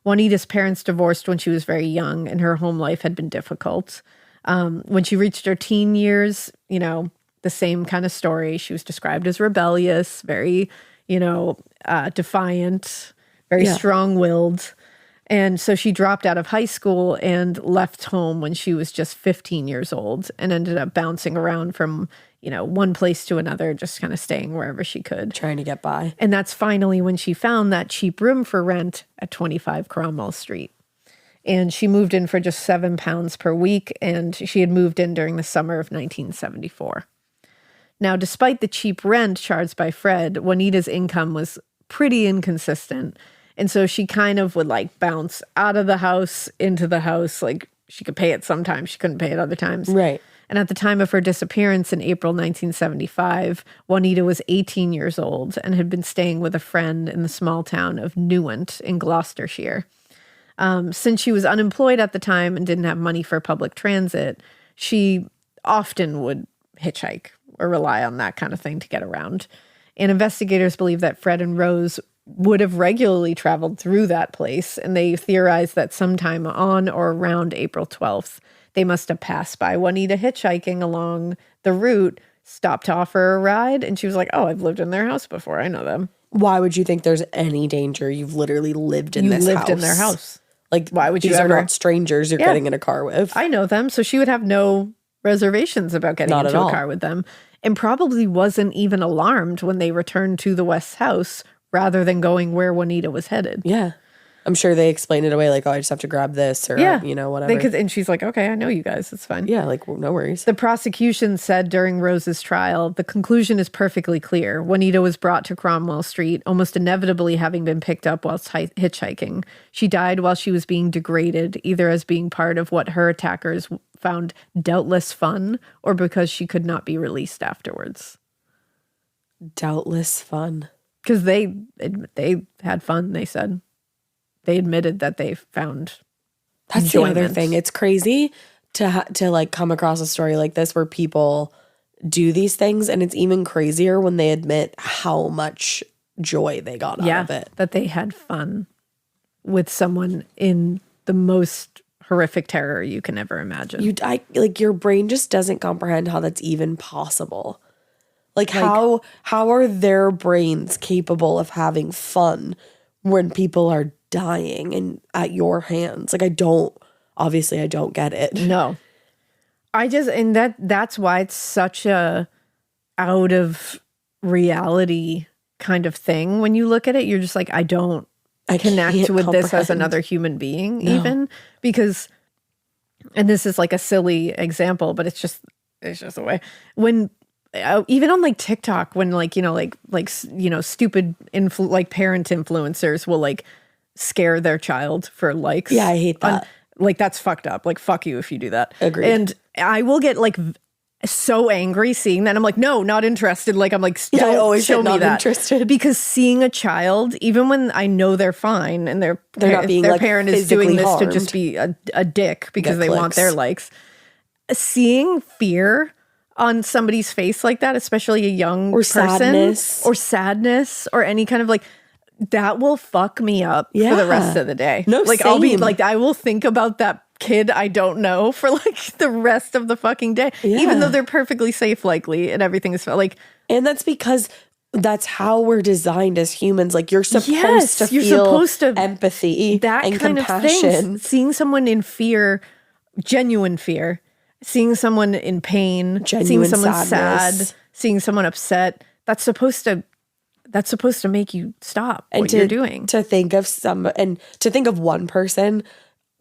Wanita's parents divorced when she was very young, and her home life had been difficult. When she reached her teen years, the same kind of story. She was described as rebellious, very, defiant, very strong-willed. And so she dropped out of high school and left home when she was just 15 years old and ended up bouncing around from, one place to another, just kind of staying wherever she could. Trying to get by. And that's finally when she found that cheap room for rent at 25 Cromwell Street. And she moved in for just £7 per week, and she had moved in during the summer of 1974. Now, despite the cheap rent charged by Fred, Wanita's income was pretty inconsistent. And so she kind of would like bounce out of the house into the house. Like she could pay it sometimes, she couldn't pay it other times. Right. And at the time of her disappearance in April 1975, Wanita was 18 years old and had been staying with a friend in the small town of Newent in Gloucestershire. Since she was unemployed at the time and didn't have money for public transit, she often would hitchhike or rely on that kind of thing to get around. And investigators believe that Fred and Rose would have regularly traveled through that place, and they theorized that sometime on or around April 12th, they must have passed by Wanita hitchhiking along the route, stopped to offer a ride, and she was like, oh, I've lived in their house before. I know them. Why would you think there's any danger? You've literally lived in this house. You lived in their house. Like, why would you ever? These are not strangers you're getting in a car with. I know them, so she would have no reservations about getting into a car with them, and probably wasn't even alarmed when they returned to the West's house rather than going where Wanita was headed. Yeah. I'm sure they explained it away like, oh, I just have to grab this or, whatever. And she's like, okay, I know you guys. It's fine. Yeah, like, no worries. The prosecution said during Rose's trial, the conclusion is perfectly clear. Wanita was brought to Cromwell Street, almost inevitably having been picked up whilst hitchhiking. She died while she was being degraded, either as being part of what her attackers found doubtless fun or because she could not be released afterwards. Doubtless fun. Because they had fun, they said. They admitted that they found That's enjoyment. the other thing. It's crazy to like come across a story like this where people do these things, and it's even crazier when they admit how much joy they got out of it. That they had fun with someone in the most horrific terror you can ever imagine. Like your brain just doesn't comprehend how that's even possible. Like how are their brains capable of having fun when people are dying and at your hands? Like I don't get it. No. That's why it's such a out of reality kind of thing. When you look at it, you're just like, I connect with this as another human being, even because, and this is like a silly example, but it's just a way when, even on like TikTok, when like, stupid like parent influencers will like scare their child for likes. Yeah, I hate that. Like that's fucked up. Like fuck you if you do that. Agreed. And I will get like so angry seeing that. I'm like, no, not interested. Like I'm like, I always show me not that. Interested. Because seeing a child, even when I know they're fine and they're not being their like parent is doing this harmed. To just be a dick because they want their likes, seeing fear on somebody's face like that, especially a young person, or sadness or any kind of like, that will fuck me up for the rest of the day. No, like same. I'll be like, I will think about that kid I don't know for like the rest of the fucking day, even though they're perfectly safe, likely, and everything is like. And that's because that's how we're designed as humans. Like you're supposed to feel empathy, that and kind compassion. Of thing. Seeing someone in fear, genuine fear, seeing someone in pain, seeing someone sad, seeing someone upset. That's supposed to make you stop what you're doing. To think of one person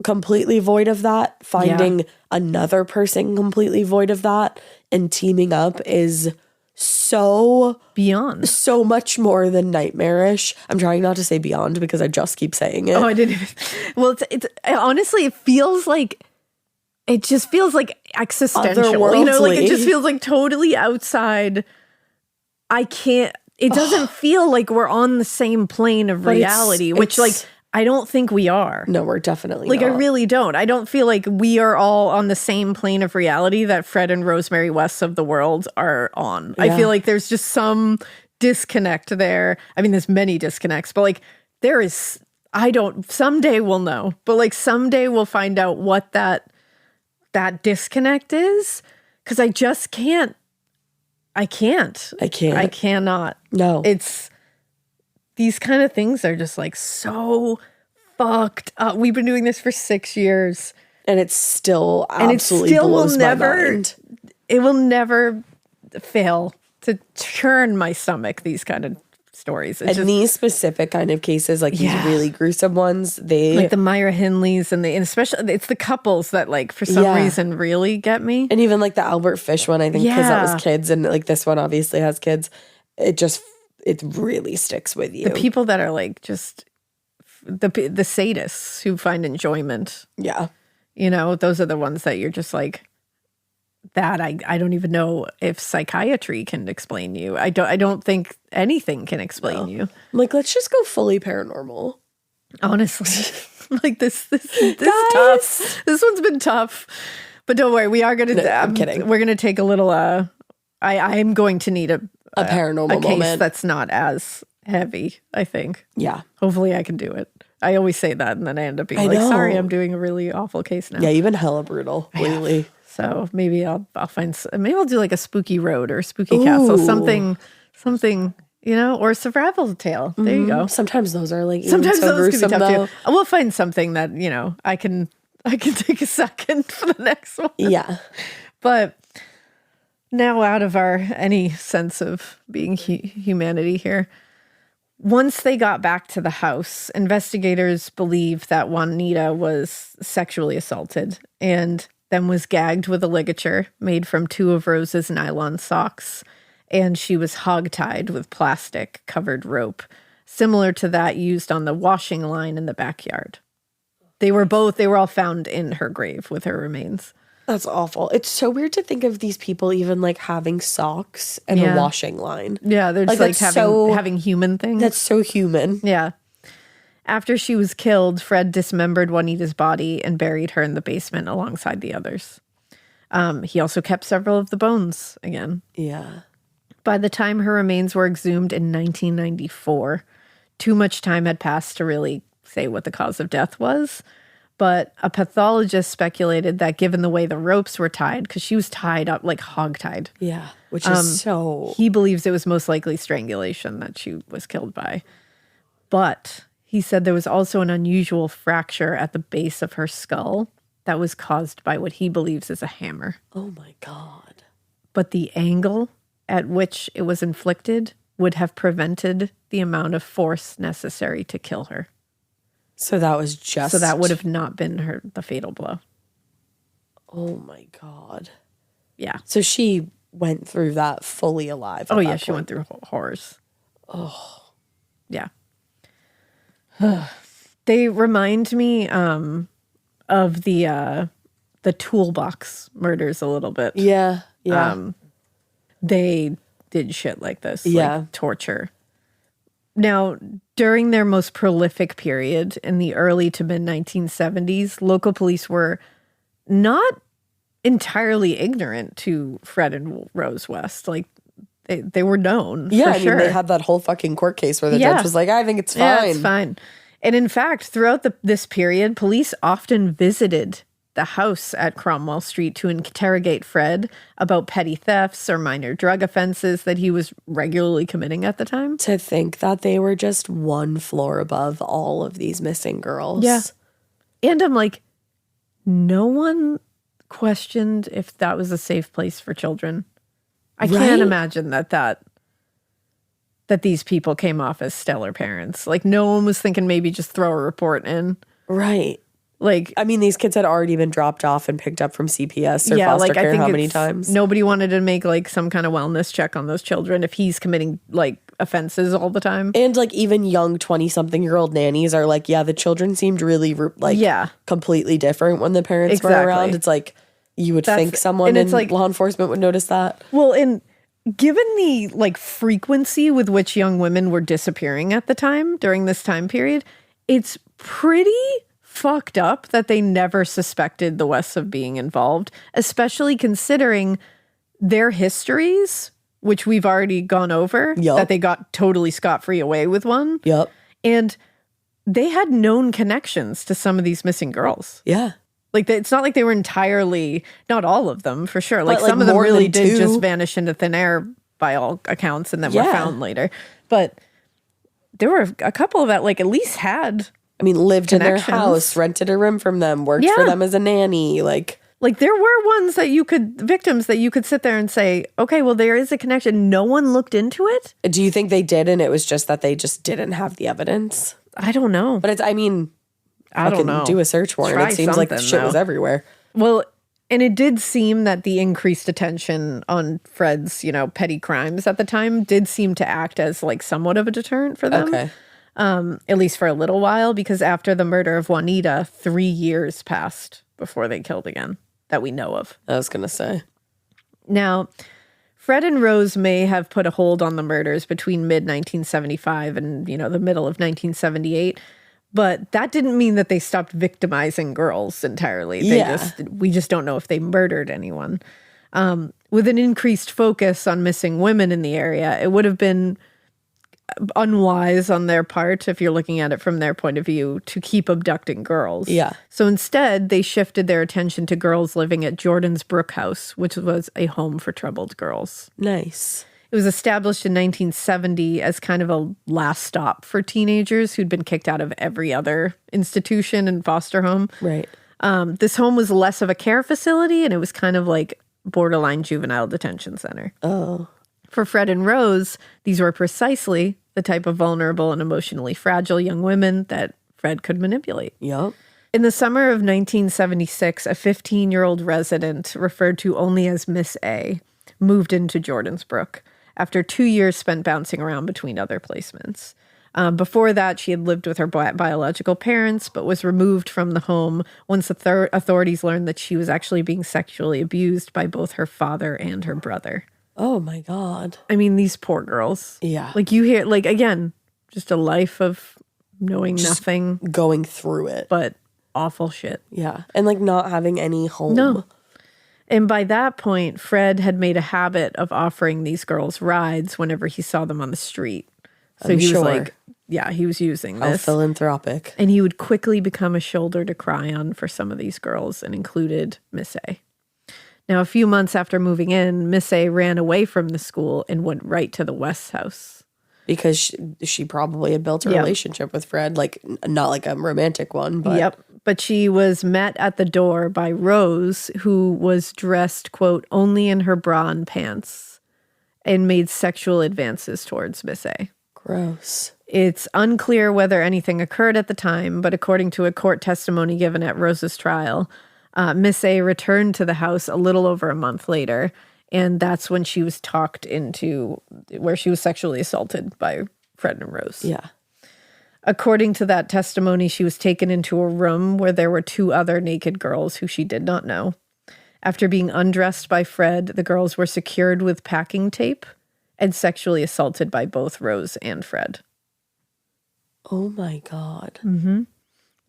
completely void of that, finding another person completely void of that, and teaming up is so much more than nightmarish. I'm trying not to say beyond because I just keep saying it. Oh, I didn't even. Well, it's honestly, it just feels like existential. You know, like it just feels like totally outside. It doesn't feel like we're on the same plane of reality, which like I don't think we are. No, we're definitely not. I really don't. I don't feel like we are all on the same plane of reality that Fred and Rosemary Wests of the world are on. Yeah. I feel like there's just some disconnect there. I mean, there's many disconnects, but like there is, someday we'll know, but like someday we'll find out what that disconnect is. 'Cause I just can't. I cannot. No. It's these kind of things are just like so fucked up. We've been doing this for 6 years. And it's still absolutely blows my mind. It will never fail to turn my stomach, these kind of stories. These specific kind of cases, like these really gruesome ones, like the Myra Hindleys and especially it's the couples that like for some reason really get me. And even like the Albert Fish one, I think because that was kids, and like this one obviously has kids. It really sticks with you. The people that are like just the sadists who find enjoyment. Yeah. You know, those are the ones that you're just like, that I don't even know if psychiatry can explain you. I don't think anything can explain you. I'm like, let's just go fully paranormal. Honestly. Like this is tough. This one's been tough. But don't worry, we are gonna I'm kidding. We're gonna take a little I'm going to need a paranormal case moment that's not as heavy, I think. Yeah. Hopefully I can do it. I always say that and then I end up being sorry, I'm doing a really awful case now. Yeah, you've been hella brutal lately. So maybe I'll do like a spooky road or a spooky castle, something, you know, or a survival tale. There you go. Sometimes those are like sometimes so those can be tough though. too. We'll find something that, you know, I can take a second for the next one. Yeah. But now out of any sense of being humanity here, once they got back to the house, investigators believe that Wanita was sexually assaulted and then was gagged with a ligature made from 2 of Rose's nylon socks, and she was hogtied with plastic-covered rope, similar to that used on the washing line in the backyard. They were all found in her grave with her remains. That's awful. It's so weird to think of these people even like having socks and a washing line. Yeah, they're just like having human things. That's so human. Yeah. After she was killed, Fred dismembered Wanita's body and buried her in the basement alongside the others. He also kept several of the bones again. Yeah. By the time her remains were exhumed in 1994, too much time had passed to really say what the cause of death was. But a pathologist speculated that given the way the ropes were tied, because she was tied up, like hog-tied. Yeah, which is so... He believes it was most likely strangulation that she was killed by. But he said there was also an unusual fracture at the base of her skull that was caused by what he believes is a hammer. Oh my God. But the angle at which it was inflicted would have prevented the amount of force necessary to kill her. So that was just... So that would have not been the fatal blow. Oh my God. Yeah. So she went through that fully alive. Oh yeah, she went through horrors. Oh. Yeah. They remind me of the toolbox murders a little bit. Yeah. Yeah. They did shit like this. Yeah. Like torture. Now, during their most prolific period in the early to mid 1970s, local police were not entirely ignorant to Fred and Rose West. Like, they were known. Yeah, for sure. They had that whole fucking court case where the judge was like, I think it's fine. Yeah, it's fine. And in fact, throughout this period, police often visited the house at Cromwell Street to interrogate Fred about petty thefts or minor drug offenses that he was regularly committing at the time. To think that they were just one floor above all of these missing girls. Yeah. And I'm like, no one questioned if that was a safe place for children. I can't imagine that these people came off as stellar parents. Like, no one was thinking maybe just throw a report in. Right. Like, I mean, these kids had already been dropped off and picked up from CPS or foster care how many times? Nobody wanted to make like some kind of wellness check on those children if he's committing like offenses all the time. And like even young 20-something-year-old nannies are like, yeah, the children seemed really completely different when the parents were around. It's like you would think someone in law enforcement would notice that. Well, and given the like frequency with which young women were disappearing at the time during this time period, it's pretty fucked up that they never suspected the Wests of being involved, especially considering their histories, which we've already gone over, that they got totally scot-free away with one. Yep. And they had known connections to some of these missing girls. Yeah. Like, it's not like they were entirely, not all of them, for sure. Like some of them really did just vanish into thin air by all accounts and then were found later. But there were a couple that like at least had... I mean, lived in their house, rented a room from them, worked for them as a nanny. Like there were ones victims that you could sit there and say, okay, well, there is a connection. No one looked into it. Do you think they did and it was just that they just didn't have the evidence? I don't know. But I don't know. Do a search warrant. It seems like the shit was everywhere. Well, and it did seem that the increased attention on Fred's, petty crimes at the time did seem to act as like somewhat of a deterrent for them. Okay. At least for a little while, because after the murder of Wanita, 3 years passed before they killed again that we know of. I was going to say. Now, Fred and Rose may have put a hold on the murders between mid-1975 and, the middle of 1978, but that didn't mean that they stopped victimizing girls entirely. We just don't know if they murdered anyone. With an increased focus on missing women in the area, it would have been unwise on their part, if you're looking at it from their point of view, to keep abducting girls. Yeah. So instead, they shifted their attention to girls living at Jordan's Brook house, which was a home for troubled girls. Nice. It was established in 1970 as kind of a last stop for teenagers who'd been kicked out of every other institution and foster home. Right. This home was less of a care facility, and it was kind of like borderline juvenile detention center. Oh. For Fred and Rose, these were precisely the type of vulnerable and emotionally fragile young women that Fred could manipulate. Yep. In the summer of 1976, a 15-year-old resident, referred to only as Miss A, moved into Jordan's Brook after 2 years spent bouncing around between other placements. Before that, she had lived with her biological parents, but was removed from the home once authorities learned that she was actually being sexually abused by both her father and her brother. Oh my God. I mean, these poor girls. Yeah. Like you hear, like, again, just a life of knowing nothing. Going through it. But awful shit. Yeah. And like not having any home. No. And by that point, Fred had made a habit of offering these girls rides whenever he saw them on the street. So he was like, yeah, he was using this. How philanthropic. And he would quickly become a shoulder to cry on for some of these girls, and included Miss A. Now, a few months after moving in, Miss A ran away from the school and went right to the West's house. Because she probably had built a relationship with Fred, like not like a romantic one, but... Yep. But she was met at the door by Rose, who was dressed, quote, only in her bra and pants, and made sexual advances towards Miss A. Gross. It's unclear whether anything occurred at the time, but according to a court testimony given at Rose's trial, Miss A returned to the house a little over a month later, and that's when she was talked into where she was sexually assaulted by Fred and Rose. Yeah. According to that testimony, she was taken into a room where there were 2 other naked girls who she did not know. After being undressed by Fred, the girls were secured with packing tape and sexually assaulted by both Rose and Fred. Oh my God. Mm-hmm.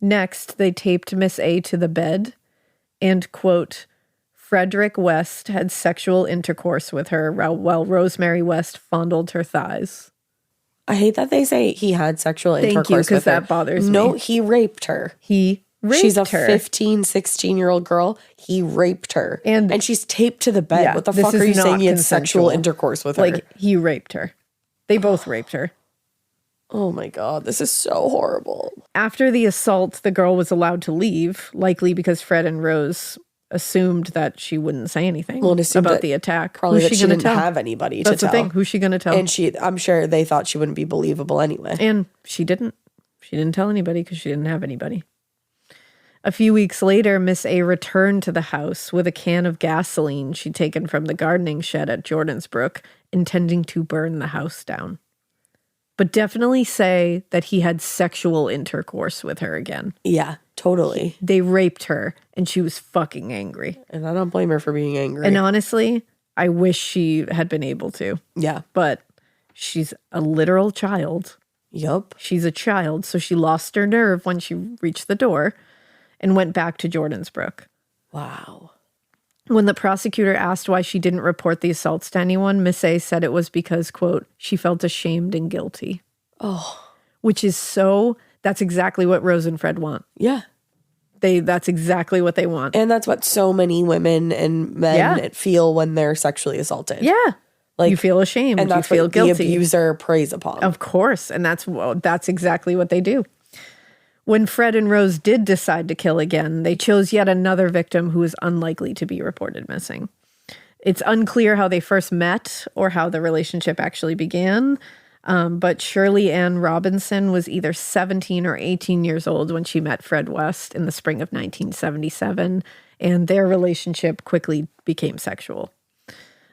Next, they taped Miss A to the bed and, quote, Frederick West had sexual intercourse with her while Rosemary West fondled her thighs. I hate that they say he had sexual intercourse with her. Thank you, because that bothers me. No, he raped her. He raped her. She's a 15, 16-year-old girl. He raped her. And she's taped to the bed. Yeah, what the fuck are you saying he had sexual intercourse with her? Like, he raped her. They both raped her. Oh my God, this is so horrible. After the assault, the girl was allowed to leave, likely because Fred and Rose assumed that she wouldn't say anything about the attack. Probably that she didn't have anybody to tell. That's the thing. Who's she going to tell? And I'm sure they thought she wouldn't be believable anyway. And she didn't. She didn't tell anybody because she didn't have anybody. A few weeks later, Miss A returned to the house with a can of gasoline she'd taken from the gardening shed at Jordan's Brook, intending to burn the house down. But definitely say that he had sexual intercourse with her again. Yeah, totally. They raped her, and she was fucking angry. And I don't blame her for being angry. And honestly, I wish she had been able to. Yeah. But she's a literal child. Yup. She's a child, so she lost her nerve when she reached the door and went back to Jordan's Brook. Wow. When the prosecutor asked why she didn't report the assaults to anyone, Miss A said it was because, quote, she felt ashamed and guilty. Oh. Which is that's exactly what Rose and Fred want. Yeah. That's exactly what they want. And that's what so many women and men feel when they're sexually assaulted. Yeah. Like, you feel ashamed. And that's you feel what guilty. The abuser preys upon. Of course. And that's exactly what they do. When Fred and Rose did decide to kill again, they chose yet another victim who is unlikely to be reported missing. It's unclear how they first met or how the relationship actually began, but Shirley Ann Robinson was either 17 or 18 years old when she met Fred West in the spring of 1977, and their relationship quickly became sexual.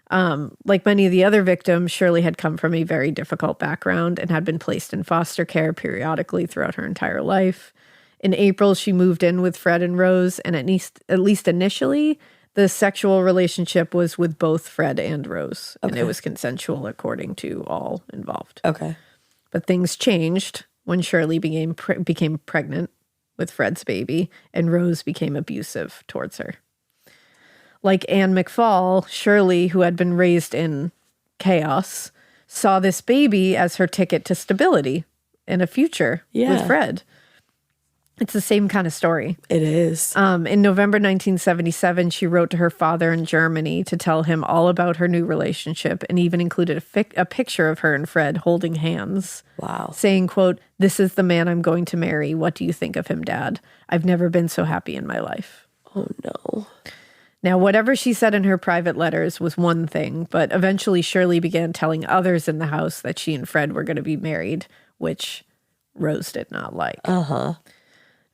Like many of the other victims, Shirley had come from a very difficult background and had been placed in foster care periodically throughout her entire life. In April, she moved in with Fred and Rose, and at least initially, the sexual relationship was with both Fred and Rose, and it was consensual according to all involved. Okay. But things changed when Shirley became pregnant with Fred's baby, and Rose became abusive towards her. Like Anne McFall, Shirley, who had been raised in chaos, saw this baby as her ticket to stability and a future with Fred. It's the same kind of story. It is. In November 1977, she wrote to her father in Germany to tell him all about her new relationship, and even included a picture of her and Fred holding hands. Wow. Saying, quote, "This is the man I'm going to marry. What do you think of him, Dad? I've never been so happy in my life." Oh, no. Now, whatever she said in her private letters was one thing, but eventually Shirley began telling others in the house that she and Fred were going to be married, which Rose did not like. Uh-huh.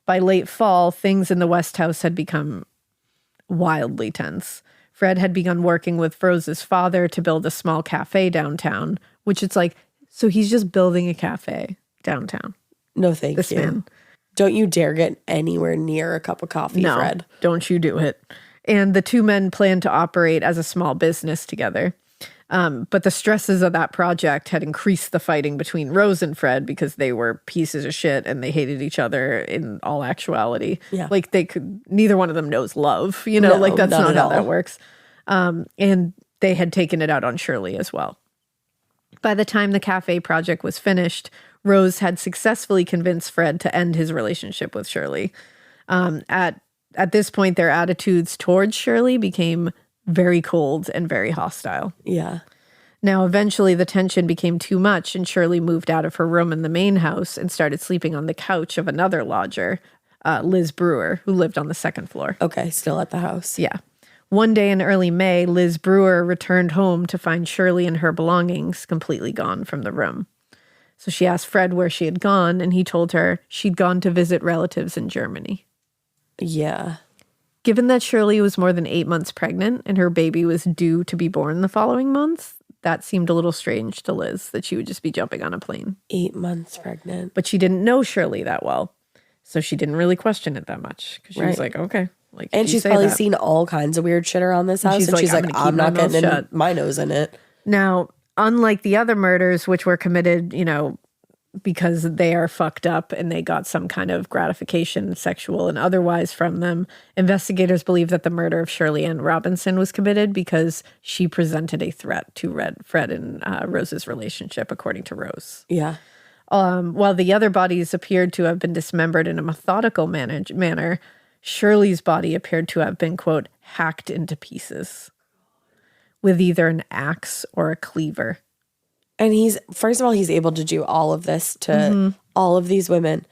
By late fall, things in the West house had become wildly tense. Fred had begun working with Rose's father to build a small cafe downtown, which it's like, so he's just building a cafe. downtown. No, thank This you. man. Don't you dare get anywhere near a cup of coffee, No, Fred. don't you do it. And the two men planned to operate as a small business together. But the stresses of that project had increased the fighting between Rose and Fred because they were pieces of shit and they hated each other in all actuality. Yeah. Like neither one of them knows love, you know, like that's not how that works. And they had taken it out on Shirley as well. By the time the cafe project was finished, Rose had successfully convinced Fred to end his relationship with Shirley. At this point, their attitudes towards Shirley became very cold and very hostile. Yeah. Now, eventually, the tension became too much, and Shirley moved out of her room in the main house and started sleeping on the couch of another lodger, Liz Brewer, who lived on the second floor. Okay, still at the house. Yeah. One day in early May, Liz Brewer returned home to find Shirley and her belongings completely gone from the room. So she asked Fred where she had gone, and he told her she'd gone to visit relatives in Germany. Yeah. Given that Shirley was more than 8 months pregnant and her baby was due to be born the following month, that seemed a little strange to Liz that she would just be jumping on a plane. 8 months pregnant. But she didn't know Shirley that well, so she didn't really question it that much because she was like, okay. Like, and she's probably seen all kinds of weird shit around this house, and she's like, I'm not getting my nose in it. Now, unlike the other murders, which were committed, you know, because they are fucked up and they got some kind of gratification, sexual and otherwise, from them, investigators believe that the murder of Shirley Ann Robinson was committed because she presented a threat to Fred and Rose's relationship, according to Rose. Yeah. While the other bodies appeared to have been dismembered in a methodical manner, Shirley's body appeared to have been, quote, hacked into pieces with either an axe or a cleaver. And first of all, he's able to do all of this to all of these women,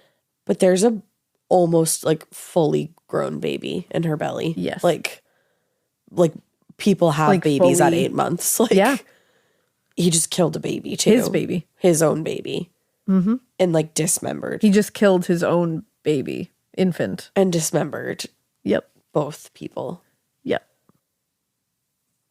but there's a almost like fully grown baby in her belly. Yes. Like people have like babies fully, at 8 months. Like, yeah. He just killed a baby too. His baby. His own baby. Mm-hmm. And like dismembered. He just killed his own baby, infant. And dismembered. Yep. Both people. Yep.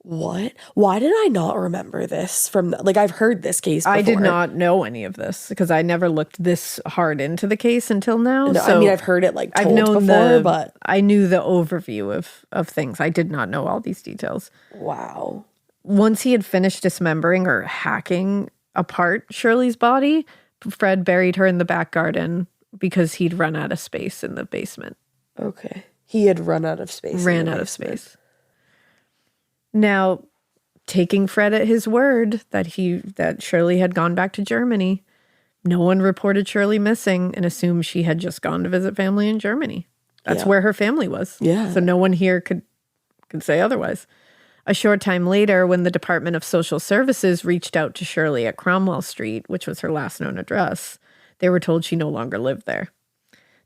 What? Why did I not remember this from, like, I've heard this case before. I did not know any of this because I never looked this hard into the case until now. No, so I mean, I've heard it like told before, but I knew the overview of things. I did not know all these details. Wow. Once he had finished dismembering or hacking apart Shirley's body, Fred buried her in the back garden because he'd run out of space in the basement. Okay. He had run out of space. Ran out of space. Now, taking Fred at his word that Shirley had gone back to Germany, no one reported Shirley missing and assumed she had just gone to visit family in Germany. That's where her family was. Yeah. So no one here could say otherwise. A short time later, when the Department of Social Services reached out to Shirley at Cromwell Street, which was her last known address, they were told she no longer lived there.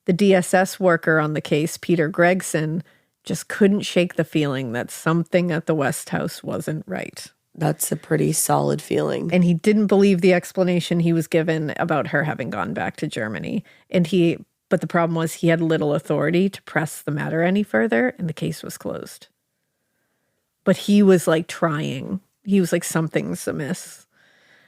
The DSS worker on the case, Peter Gregson, just couldn't shake the feeling that something at the West House wasn't right. That's a pretty solid feeling. And he didn't believe the explanation he was given about her having gone back to Germany. But the problem was he had little authority to press the matter any further, and the case was closed. But he was like trying. He was like, something's amiss.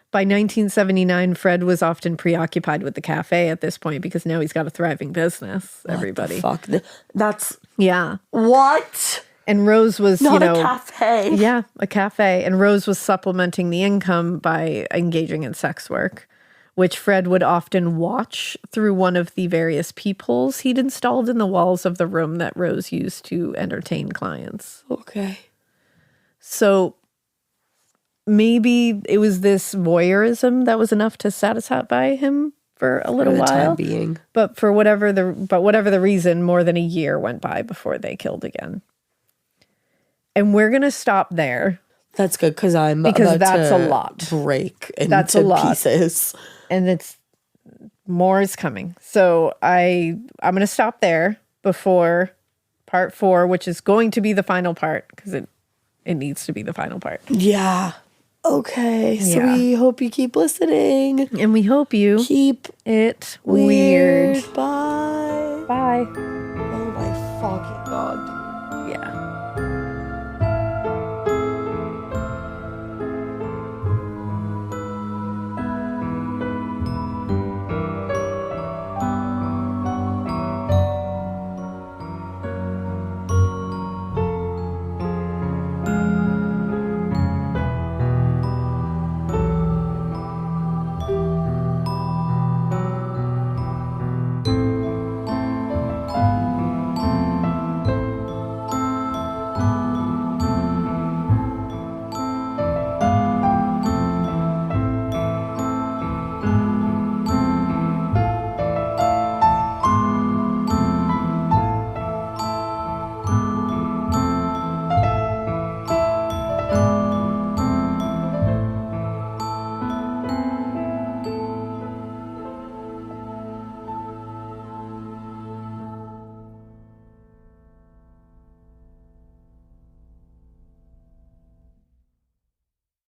By 1979, Fred was often preoccupied with the cafe at this point because now he's got a thriving business, everybody. What the fuck? That's... Yeah. What? And Rose was, Not a cafe. Yeah, a cafe. And Rose was supplementing the income by engaging in sex work, which Fred would often watch through one of the various peepholes he'd installed in the walls of the room that Rose used to entertain clients. Okay. So maybe it was this voyeurism that was enough to satisfy him for a little while. Time being. But for whatever the reason, more than a year went by before they killed again. And we're gonna stop there. That's good because that's a lot. Break into pieces, and more is coming. So I'm gonna stop there before part 4, which is going to be the final part because it needs to be the final part. Yeah. Okay. So we hope you keep listening. And we hope you keep it weird. Bye. Bye. Oh my fucking